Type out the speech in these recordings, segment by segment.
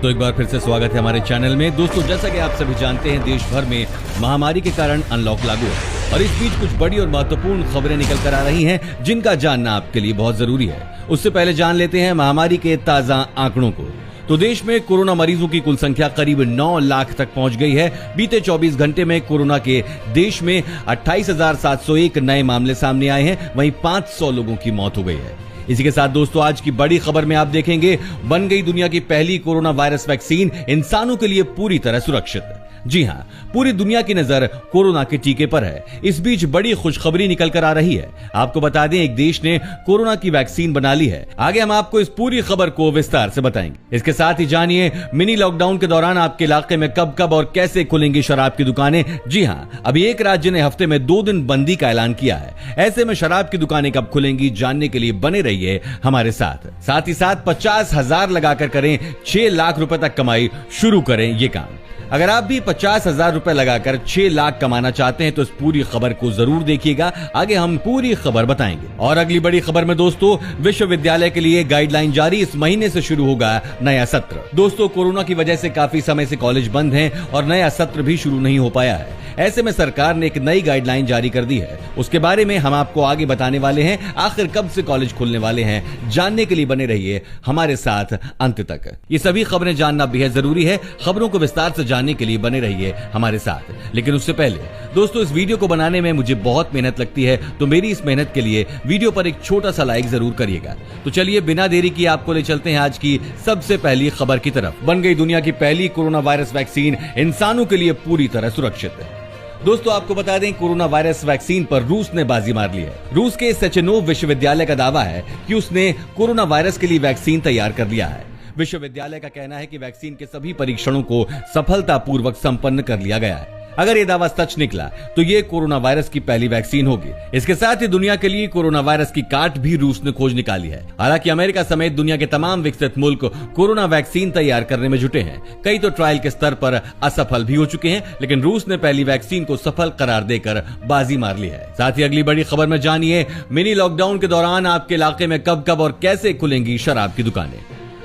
तो एक बार फिर से स्वागत है हमारे चैनल में। दोस्तों, जैसा कि आप सभी जानते हैं, देश भर में महामारी के कारण अनलॉक लागू है और इस बीच कुछ बड़ी और महत्वपूर्ण खबरें निकल कर आ रही हैं जिनका जानना आपके लिए बहुत जरूरी है। उससे पहले जान लेते हैं महामारी के ताजा आंकड़ों को। तो देश में कोरोना मरीजों की कुल संख्या करीब 9 लाख तक पहुंच गई है। बीते 24 घंटे में कोरोना के देश में 28,701 नए मामले सामने आए हैं, वहीं 500 लोगों की मौत हो गई है। इसी के साथ दोस्तों, आज की बड़ी खबर में आप देखेंगे, बन गई दुनिया की पहली कोरोना वायरस वैक्सीन इंसानों के लिए पूरी तरह सुरक्षित। जी हां, पूरी दुनिया की नजर कोरोना के टीके पर है। इस बीच बड़ी खुशखबरी निकल कर आ रही है। आपको बता दें, एक देश ने कोरोना की वैक्सीन बना ली है। आगे हम आपको इस पूरी खबर को विस्तार से बताएंगे। इसके साथ ही जानिए, मिनी लॉकडाउन के दौरान आपके इलाके में कब कब और कैसे खुलेंगी शराब की दुकानें। जी हां, अभी एक राज्य ने हफ्ते में 2 दिन बंदी का ऐलान किया है। ऐसे में शराब की दुकानें कब खुलेंगी, जानने के लिए बने रहिए हमारे साथ ही साथ 50,000 लगाकर करें 6 लाख रुपए तक कमाई शुरू करें ये काम। अगर आप भी 50,000 रुपए लगाकर 6 लाख कमाना चाहते हैं तो इस पूरी खबर को जरूर देखिएगा। आगे हम पूरी खबर बताएंगे। और अगली बड़ी खबर में दोस्तों, विश्वविद्यालय के लिए गाइडलाइन जारी। इस महीने से शुरू होगा नया सत्र। दोस्तों, कोरोना की वजह से काफी समय से कॉलेज बंद हैं और नया सत्र भी शुरू नहीं हो पाया है। ऐसे में सरकार ने एक नई गाइडलाइन जारी कर दी है। उसके बारे में हम आपको आगे बताने वाले हैं। आखिर कब से कॉलेज खुलने वाले हैं, जानने के लिए बने रहिए हमारे साथ अंत तक। ये सभी खबरें जानना बेहद जरूरी है। खबरों को विस्तार से जानने के लिए बने रहिए हमारे साथ। लेकिन उससे पहले दोस्तों, इस वीडियो को बनाने में मुझे बहुत मेहनत लगती है, तो मेरी इस मेहनत के लिए वीडियो पर एक छोटा सा लाइक जरूर करिएगा। तो चलिए बिना देरी किए आपको ले चलते हैं आज की सबसे पहली खबर की तरफ। बन गई दुनिया की पहली कोरोना वायरस वैक्सीन इंसानों के लिए पूरी तरह सुरक्षित है। दोस्तों, आपको बता दें, कोरोना वायरस वैक्सीन पर रूस ने बाजी मार ली है। रूस के सेचेनोव विश्वविद्यालय का दावा है कि उसने कोरोना वायरस के लिए वैक्सीन तैयार कर लिया है। विश्वविद्यालय का कहना है कि वैक्सीन के सभी परीक्षणों को सफलतापूर्वक संपन्न कर लिया गया है। अगर ये दावा सच निकला तो ये कोरोना वायरस की पहली वैक्सीन होगी। इसके साथ ही दुनिया के लिए कोरोना वायरस की काट भी रूस ने खोज निकाली है। हालांकि अमेरिका समेत दुनिया के तमाम विकसित मुल्क कोरोना वैक्सीन तैयार करने में जुटे हैं। कई तो ट्रायल के स्तर पर असफल भी हो चुके हैं, लेकिन रूस ने पहली वैक्सीन को सफल करार देकर बाजी मार ली है। साथ ही अगली बड़ी खबर में जानिए, मिनी लॉकडाउन के दौरान आपके इलाके में कब कब और कैसे खुलेंगी शराब की दुकानें।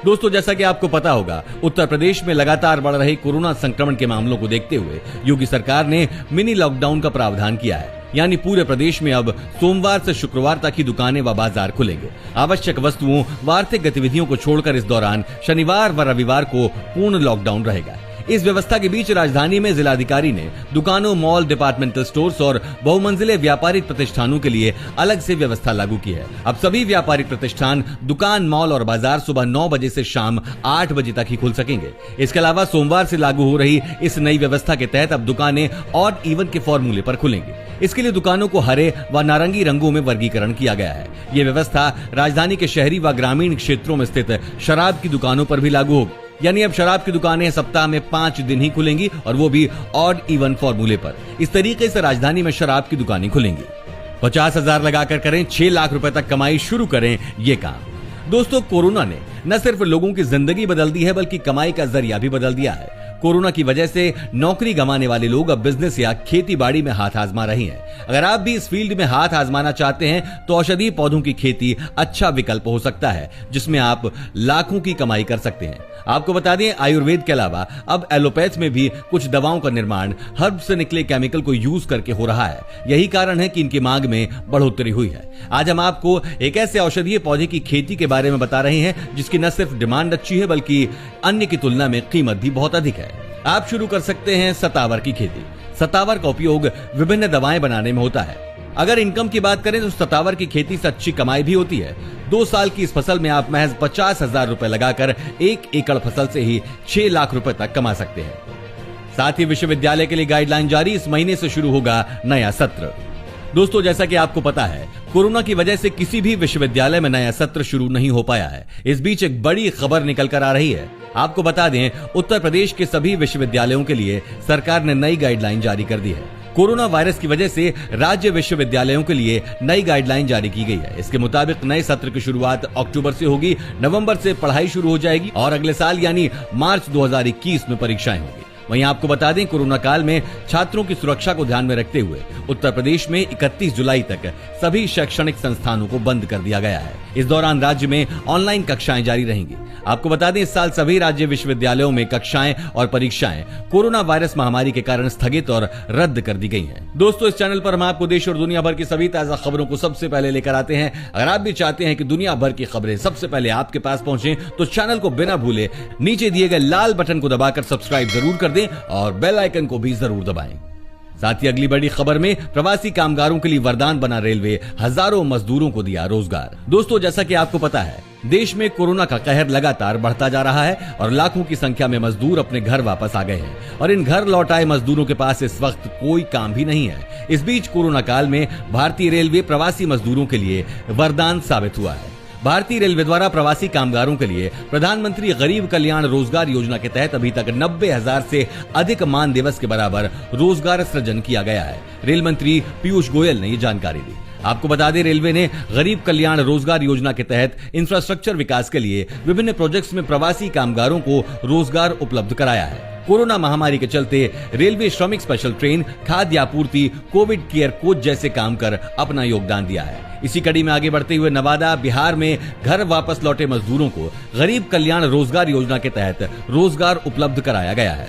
दोस्तों, जैसा कि आपको पता होगा, उत्तर प्रदेश में लगातार बढ़ रहे कोरोना संक्रमण के मामलों को देखते हुए योगी सरकार ने मिनी लॉकडाउन का प्रावधान किया है। यानी पूरे प्रदेश में अब सोमवार से शुक्रवार तक ही दुकानें व बाजार खुलेंगे। आवश्यक वस्तुओं व आर्थिक गतिविधियों को छोड़कर इस दौरान शनिवार व रविवार को पूर्ण लॉकडाउन रहेगा। इस व्यवस्था के बीच राजधानी में जिलाधिकारी ने दुकानों, मॉल, डिपार्टमेंटल स्टोर्स और बहुमंजिले व्यापारिक प्रतिष्ठानों के लिए अलग से व्यवस्था लागू की है। अब सभी व्यापारिक प्रतिष्ठान, दुकान, मॉल और बाजार सुबह 9 बजे से शाम 8 बजे तक ही खुल सकेंगे। इसके अलावा सोमवार से लागू हो रही इस नई व्यवस्था के तहत अब दुकानें ऑड इवन के फॉर्मूले पर खुलेंगी। इसके लिए दुकानों को हरे व नारंगी रंगों में वर्गीकरण किया गया है। ये व्यवस्था राजधानी के शहरी व ग्रामीण क्षेत्रों में स्थित शराब की दुकानों पर भी लागू होगी। यानी अब शराब की दुकानें सप्ताह में 5 दिन ही खुलेंगी और वो भी ऑड इवन फॉर्मूले पर। इस तरीके से राजधानी में शराब की दुकानें खुलेंगी। 50,000 लगाकर करें 6 लाख रुपए तक कमाई शुरू करें ये काम। दोस्तों, कोरोना ने न सिर्फ लोगों की जिंदगी बदल दी है, बल्कि कमाई का जरिया भी बदल दिया है। कोरोना की वजह से नौकरी गंवाने वाले लोग अब बिजनेस या खेती बाड़ी में हाथ आजमा रहे हैं। अगर आप भी इस फील्ड में हाथ आजमाना चाहते हैं तो औषधीय पौधों की खेती अच्छा विकल्प हो सकता है, जिसमें आप लाखों की कमाई कर सकते हैं। आपको बता दें, आयुर्वेद के अलावा अब एलोपैथ में भी कुछ दवाओं का निर्माण हर्ब से निकले केमिकल को यूज करके हो रहा है। यही कारण है कि इनकी मांग में बढ़ोतरी हुई है। आज हम आपको एक ऐसे औषधीय पौधे की खेती के बारे में बता रहे हैं जिसकी न सिर्फ डिमांड अच्छी है, बल्कि अन्य की तुलना में कीमत भी बहुत अधिक है। आप शुरू कर सकते हैं सतावर की खेती। सतावर का उपयोग विभिन्न दवाएं बनाने में होता है। अगर इनकम की बात करें तो सतावर की खेती से अच्छी कमाई भी होती है। 2 साल की इस फसल में आप महज 50,000 रुपए लगाकर 1 एकड़ फसल से ही 6 लाख रुपए तक कमा सकते हैं। साथ ही विश्वविद्यालय के लिए गाइडलाइन जारी। इस महीने से शुरू होगा नया सत्र। दोस्तों, जैसा कि आपको पता है, कोरोना की वजह से किसी भी विश्वविद्यालय में नया सत्र शुरू नहीं हो पाया है। इस बीच एक बड़ी खबर निकल कर आ रही है। आपको बता दें, उत्तर प्रदेश के सभी विश्वविद्यालयों के लिए सरकार ने नई गाइडलाइन जारी कर दी है। कोरोना वायरस की वजह से राज्य विश्वविद्यालयों के लिए नई गाइडलाइन जारी की गई है। इसके मुताबिक नए सत्र की शुरुआत अक्टूबर से होगी, नवंबर से पढ़ाई शुरू हो जाएगी और अगले साल यानी मार्च 2021 में परीक्षाएं होंगी। वहीं आपको बता दें, कोरोना काल में छात्रों की सुरक्षा को ध्यान में रखते हुए उत्तर प्रदेश में 31 जुलाई तक सभी शैक्षणिक संस्थानों को बंद कर दिया गया है। इस दौरान राज्य में ऑनलाइन कक्षाएं जारी रहेंगी। आपको बता दें, इस साल सभी राज्य विश्वविद्यालयों में कक्षाएं और परीक्षाएं कोरोना वायरस महामारी के कारण स्थगित और रद्द कर दी गई हैं। दोस्तों, इस चैनल पर हम आपको देश और दुनिया भर की सभी ताजा खबरों को सबसे पहले लेकर आते हैं। अगर आप भी चाहते हैं कि दुनिया भर की खबरें सबसे पहले आपके पास पहुंचे, तो चैनल को बिना भूले नीचे दिए गए लाल बटन को दबाकर सब्सक्राइब जरूर कर दें और बेल आइकन को भी जरूर दबाएं। साथ ही अगली बड़ी खबर में प्रवासी कामगारों के लिए वरदान बना रेलवे, हजारों मजदूरों को दिया रोजगार। दोस्तों, जैसा कि आपको पता है, देश में कोरोना का कहर लगातार बढ़ता जा रहा है और लाखों की संख्या में मजदूर अपने घर वापस आ गए हैं और इन घर लौट आए मजदूरों के पास इस वक्त कोई काम भी नहीं है। इस बीच कोरोना काल में भारतीय रेलवे प्रवासी मजदूरों के लिए वरदान साबित हुआ है। भारतीय रेलवे द्वारा प्रवासी कामगारों के लिए प्रधानमंत्री गरीब कल्याण रोजगार योजना के तहत अभी तक 90,000 से अधिक मान दिवस के बराबर रोजगार सृजन किया गया है। रेल मंत्री पीयूष गोयल ने ये जानकारी दी। आपको बता दें, रेलवे ने गरीब कल्याण रोजगार योजना के तहत इंफ्रास्ट्रक्चर विकास के लिए विभिन्न प्रोजेक्ट्स में प्रवासी कामगारों को रोजगार उपलब्ध कराया है। कोरोना महामारी के चलते रेलवे श्रमिक स्पेशल ट्रेन, खाद्य आपूर्ति, कोविड केयर कोच जैसे काम कर अपना योगदान दिया है। इसी कड़ी में आगे बढ़ते हुए नवादा, बिहार में घर वापस लौटे मजदूरों को गरीब कल्याण रोजगार योजना के तहत रोजगार उपलब्ध कराया गया है।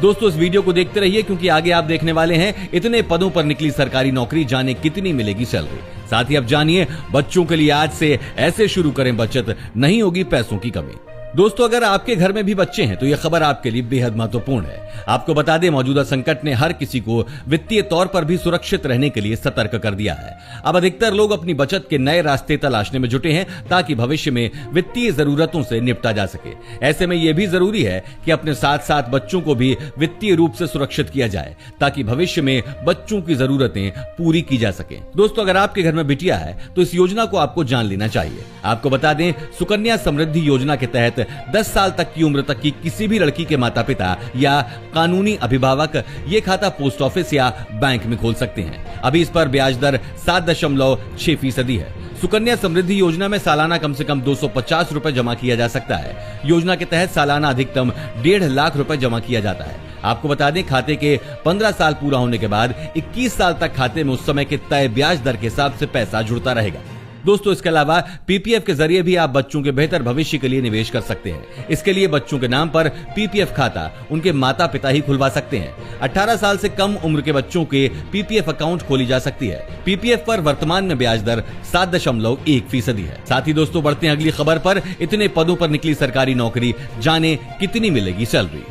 दोस्तों, इस वीडियो को देखते रहिए क्योंकि आगे आप देखने वाले हैं इतने पदों पर निकली सरकारी नौकरी, जाने कितनी मिलेगी सैलरी। साथ ही अब जानिए, बच्चों के लिए आज से ऐसे शुरू करें बचत, नहीं होगी पैसों की कमी। दोस्तों, अगर आपके घर में भी बच्चे हैं तो यह खबर आपके लिए बेहद महत्वपूर्ण है। आपको बता दें, मौजूदा संकट ने हर किसी को वित्तीय तौर पर भी सुरक्षित रहने के लिए सतर्क कर दिया है। अब अधिकतर लोग अपनी बचत के नए रास्ते तलाशने में जुटे हैं ताकि भविष्य में वित्तीय जरूरतों से निपटा जा सके। ऐसे में यह भी जरूरी है कि अपने साथ साथ बच्चों को भी वित्तीय रूप से सुरक्षित किया जाए ताकि भविष्य में बच्चों की जरूरतें पूरी की जा सके। दोस्तों, अगर आपके घर में बिटिया है तो इस योजना को आपको जान लेना चाहिए। आपको बता दें, सुकन्या समृद्धि योजना के तहत 10 साल तक की उम्र तक की किसी भी लड़की के माता पिता या कानूनी अभिभावक ये खाता पोस्ट ऑफिस या बैंक में खोल सकते हैं। अभी इस पर ब्याज दर 7.6% है। सुकन्या समृद्धि योजना में सालाना कम से कम 250 रुपए जमा किया जा सकता है। योजना के तहत सालाना अधिकतम 1.5 लाख रुपए जमा किया जाता है। आपको बता दें, खाते के 15 साल पूरा होने के बाद 21 साल तक खाते में उस समय के तय ब्याज दर के हिसाब से पैसा जुड़ता रहेगा। दोस्तों, इसके अलावा पीपीएफ के जरिए भी आप बच्चों के बेहतर भविष्य के लिए निवेश कर सकते हैं। इसके लिए बच्चों के नाम पर पीपीएफ खाता उनके माता पिता ही खुलवा सकते हैं। 18 साल से कम उम्र के बच्चों के पीपीएफ अकाउंट खोली जा सकती है। पीपीएफ पर वर्तमान में ब्याज दर 7.1% है। साथ ही दोस्तों, बढ़ते हैं अगली खबर पर। इतने पदों पर निकली सरकारी नौकरी, जाने कितनी मिलेगी सैलरी।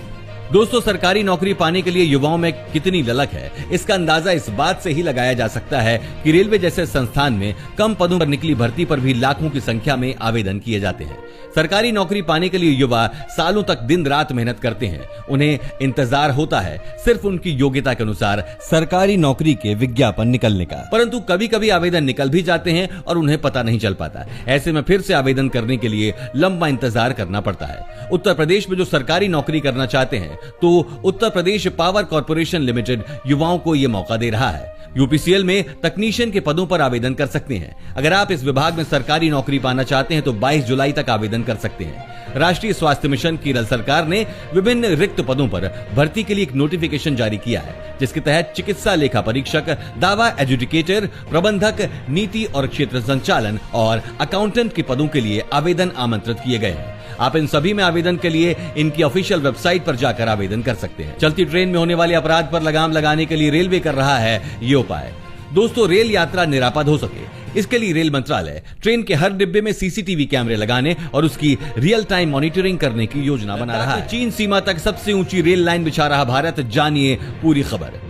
दोस्तों, सरकारी नौकरी पाने के लिए युवाओं में कितनी ललक है, इसका अंदाजा इस बात से ही लगाया जा सकता है कि रेलवे जैसे संस्थान में कम पदों पर निकली भर्ती पर भी लाखों की संख्या में आवेदन किए जाते हैं। सरकारी नौकरी पाने के लिए युवा सालों तक दिन रात मेहनत करते हैं। उन्हें इंतजार होता है सिर्फ उनकी योग्यता के अनुसार सरकारी नौकरी के विज्ञापन निकलने का, परंतु कभी कभी आवेदन निकल भी जाते हैं और उन्हें पता नहीं चल पाता। ऐसे में फिर से आवेदन करने के लिए लंबा इंतजार करना पड़ता है। उत्तर प्रदेश में जो सरकारी नौकरी करना चाहते हैं तो Uttar Pradesh power corporation limited युवाओं को यह मौका दे रहा है। यूपीसीएल में तकनीशियन के पदों पर आवेदन कर सकते हैं। अगर आप इस विभाग में सरकारी नौकरी पाना चाहते हैं तो 22 जुलाई तक आवेदन कर सकते हैं। राष्ट्रीय स्वास्थ्य मिशन केरल सरकार ने विभिन्न रिक्त पदों पर भर्ती के लिए एक नोटिफिकेशन जारी किया है, जिसके तहत चिकित्सा लेखा परीक्षक, दावा एजुकेटर, प्रबंधक, नीति और क्षेत्र संचालन और अकाउंटेंट के पदों के लिए आवेदन आमंत्रित किए गए हैं। आप इन सभी में आवेदन के लिए इनकी ऑफिशियल वेबसाइट पर जाकर आवेदन कर सकते हैं। चलती ट्रेन में होने वाले अपराध पर लगाम लगाने के लिए रेलवे कर रहा है ये उपाय। दोस्तों, रेल यात्रा निरापद हो सके, इसके लिए रेल मंत्रालय ट्रेन के हर डिब्बे में सीसीटीवी कैमरे लगाने और उसकी रियल टाइम मॉनिटरिंग करने की योजना बना रहा है। चीन सीमा तक सबसे ऊंची रेल लाइन बिछा रहा भारत, जानिए पूरी खबर।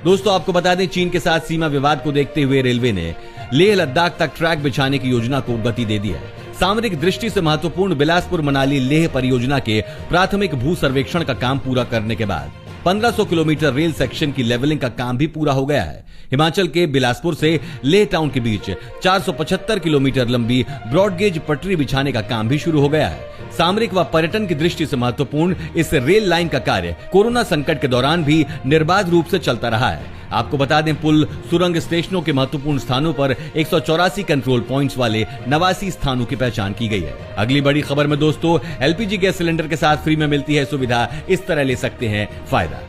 दोस्तों, आपको बता दें, चीन के साथ सीमा विवाद को देखते हुए रेलवे ने लेह लद्दाख तक ट्रैक बिछाने की योजना को गति दे दी है। सामरिक दृष्टि से महत्वपूर्ण बिलासपुर मनाली लेह परियोजना के प्राथमिक भू सर्वेक्षण का काम पूरा करने के बाद 1500 किलोमीटर रेल सेक्शन की लेवलिंग का काम भी पूरा हो गया है। हिमाचल के बिलासपुर से लेह टाउन के बीच 475 किलोमीटर लंबी ब्रॉडगेज पटरी बिछाने का काम भी शुरू हो गया है। सामरिक व पर्यटन की दृष्टि से महत्वपूर्ण इस रेल लाइन का कार्य कोरोना संकट के दौरान भी निर्बाध रूप से चलता रहा है। आपको बता दें, पुल, सुरंग, स्टेशनों के महत्वपूर्ण स्थानों पर 184 कंट्रोल पॉइंट्स वाले 89 स्थानों की पहचान की गई है। अगली बड़ी खबर में दोस्तों, एलपीजी गैस सिलेंडर के साथ फ्री में मिलती है सुविधा, इस तरह ले सकते हैं फायदा।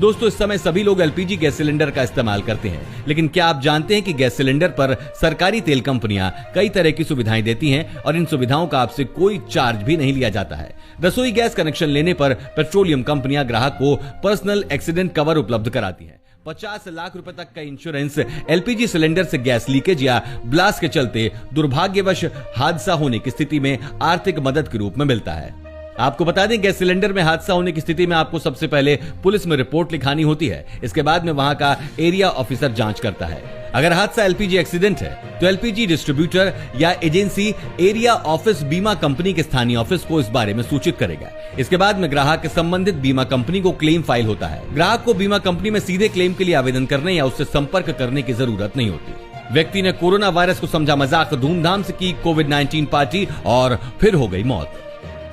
दोस्तों, इस समय सभी लोग एलपीजी गैस सिलेंडर का इस्तेमाल करते हैं, लेकिन क्या आप जानते हैं कि गैस सिलेंडर पर सरकारी तेल कंपनियां कई तरह की सुविधाएं देती हैं और इन सुविधाओं का आपसे कोई चार्ज भी नहीं लिया जाता है। रसोई गैस कनेक्शन लेने पर पेट्रोलियम कंपनियां ग्राहक को पर्सनल एक्सीडेंट कवर उपलब्ध कराती हैं। 50 लाख रुपए तक का इंश्योरेंस एलपीजी सिलेंडर से गैस लीकेज या ब्लास्ट के चलते दुर्भाग्यवश हादसा होने की स्थिति में आर्थिक मदद के रूप में मिलता है। आपको बता दें, गैस सिलेंडर में हादसा होने की स्थिति में आपको सबसे पहले पुलिस में रिपोर्ट लिखानी होती है। इसके बाद में वहां का एरिया ऑफिसर जांच करता है। अगर हादसा एलपीजी एक्सीडेंट है तो एलपीजी डिस्ट्रीब्यूटर या एजेंसी एरिया ऑफिस बीमा कंपनी के स्थानीय ऑफिस को इस बारे में सूचित करेगा। इसके बाद में ग्राहक के संबंधित बीमा कंपनी को क्लेम फाइल होता है। ग्राहक को बीमा कंपनी में सीधे क्लेम के लिए आवेदन करने या उससे संपर्क करने की जरूरत नहीं होती। व्यक्ति ने कोरोना वायरस को समझा मजाक, धूमधाम से की कोविड-19 पार्टी और फिर हो गई मौत।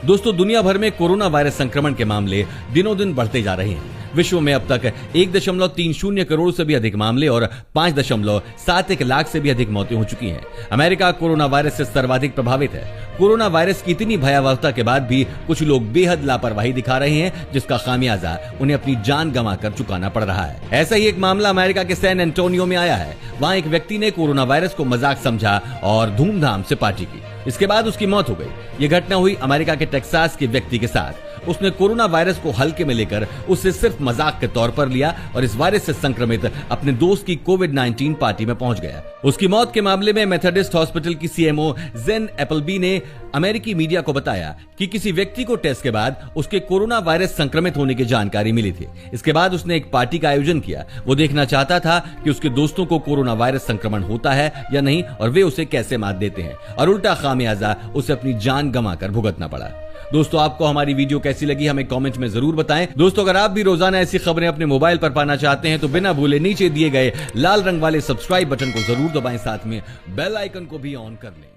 दोस्तों, दुनिया भर में कोरोना वायरस संक्रमण के मामले दिनों दिन बढ़ते जा रहे हैं। विश्व में अब तक 1.30 करोड़ से भी अधिक मामले और 5.71 लाख से भी अधिक मौतें हो चुकी हैं। अमेरिका कोरोना वायरस से सर्वाधिक प्रभावित है। कोरोना वायरस की इतनी भयावहता के बाद भी कुछ लोग बेहद लापरवाही दिखा रहे हैं, जिसका खामियाजा उन्हें अपनी जान गंवाकर चुकाना पड़ रहा है। ऐसा ही एक मामला अमेरिका के सैन एंटोनियो में आया है। वहां एक व्यक्ति ने कोरोना वायरस को मजाक समझा और धूमधाम से पार्टी की। इसके बाद उसकी मौत हो गई। यह घटना हुई अमेरिका के टेक्सास के व्यक्ति के साथ। उसने कोरोना वायरस को हल्के में लेकर उसे सिर्फ मजाक के तौर पर लिया और इस वायरस से संक्रमित अपने दोस्त की कोविड-19 पार्टी में पहुंच गया। उसकी मौत के मामले में मेथोडिस्ट हॉस्पिटल की सीएमओ जेन एप्पलबी ने अमेरिकी मीडिया को बताया कि किसी व्यक्ति को टेस्ट के बाद उसके कोरोना वायरस संक्रमित होने की जानकारी मिली थी। इसके बाद उसने एक पार्टी का आयोजन किया। वो देखना चाहता था कि उसके दोस्तों को कोरोना वायरस संक्रमण होता है या नहीं और वे उसे कैसे मात देते हैं, और उल्टा खामियाजा उसे अपनी जान गंवाकर भुगतना पड़ा। दोस्तों, आपको हमारी वीडियो कैसी लगी हमें कमेंट में जरूर बताएं। दोस्तों, अगर आप भी रोजाना ऐसी खबरें अपने मोबाइल पर पाना चाहते हैं तो बिना भूले नीचे दिए गए लाल रंग वाले सब्सक्राइब बटन को जरूर दबाएं, साथ में बेल आइकन को भी ऑन कर लें।